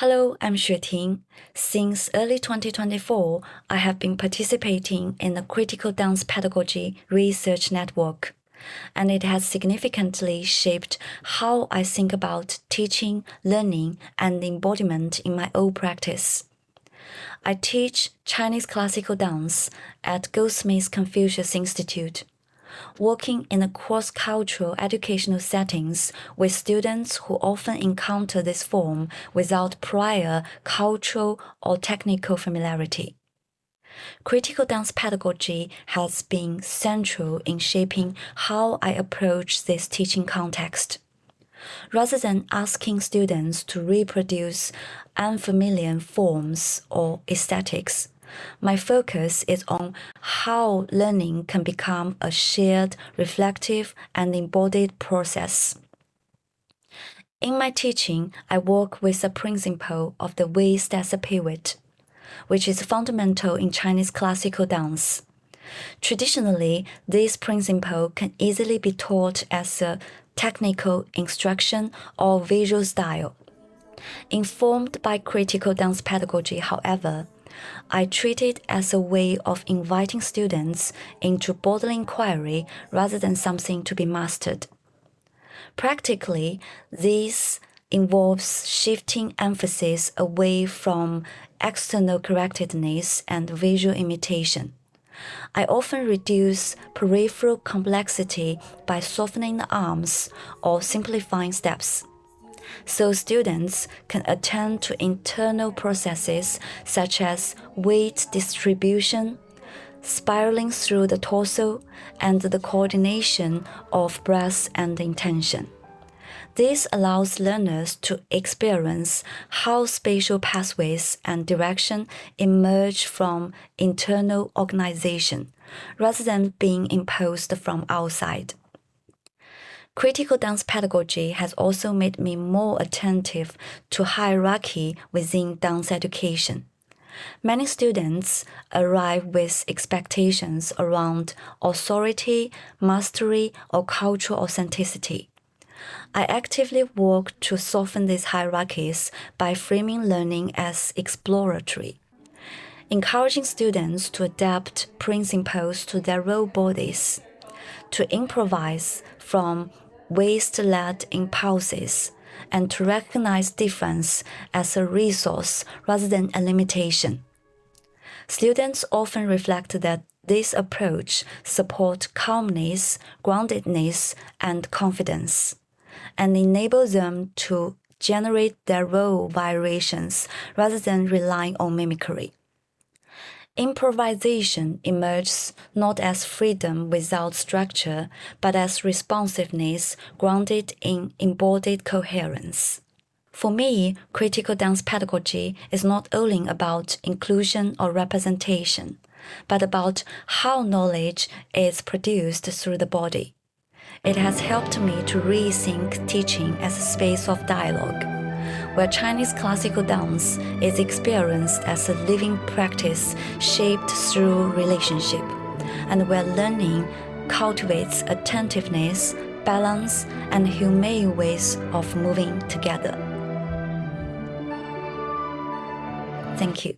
Hello, I'm Xueting. Since early 2024, I have been participating in the Critical Dance Pedagogy Research Network, and it has significantly shaped how I think about teaching, learning, and embodiment in my own practice. I teach Chinese classical dance at Goldsmiths Confucius Institute, working in a cross-cultural educational settings with students who often encounter this form without prior cultural or technical familiarity. Critical dance pedagogy has been central in shaping how I approach this teaching context. Rather than asking students to reproduce unfamiliar forms or aesthetics, my focus is on how learning can become a shared, reflective, and embodied process. In my teaching, I work with the principle of the waist as a pivot, which is fundamental in Chinese classical dance. Traditionally, this principle can easily be taught as a technical instruction or visual style. Informed by critical dance pedagogy, however, I treat it as a way of inviting students into bodily inquiry rather than something to be mastered. Practically, this involves shifting emphasis away from external correctedness and visual imitation. I often reduce peripheral complexity by softening the arms or simplifying steps, so students can attend to internal processes such as weight distribution, spiraling through the torso, and the coordination of breath and intention. This allows learners to experience how spatial pathways and direction emerge from internal organization, rather than being imposed from outside. Critical dance pedagogy has also made me more attentive to hierarchy within dance education. Many students arrive with expectations around authority, mastery, or cultural authenticity. I actively work to soften these hierarchies by framing learning as exploratory, encouraging students to adapt principles to their role bodies, to improvise from waist-led impulses, and to recognize difference as a resource rather than a limitation. Students often reflect that this approach supports calmness, groundedness, and confidence, and enable them to generate their role variations rather than relying on mimicry. Improvisation emerges not as freedom without structure, but as responsiveness grounded in embodied coherence. For me, critical dance pedagogy is not only about inclusion or representation, but about how knowledge is produced through the body. It has helped me to rethink teaching as a space of dialogue, where Chinese classical dance is experienced as a living practice shaped through relationship, and where learning cultivates attentiveness, balance, and humane ways of moving together. Thank you.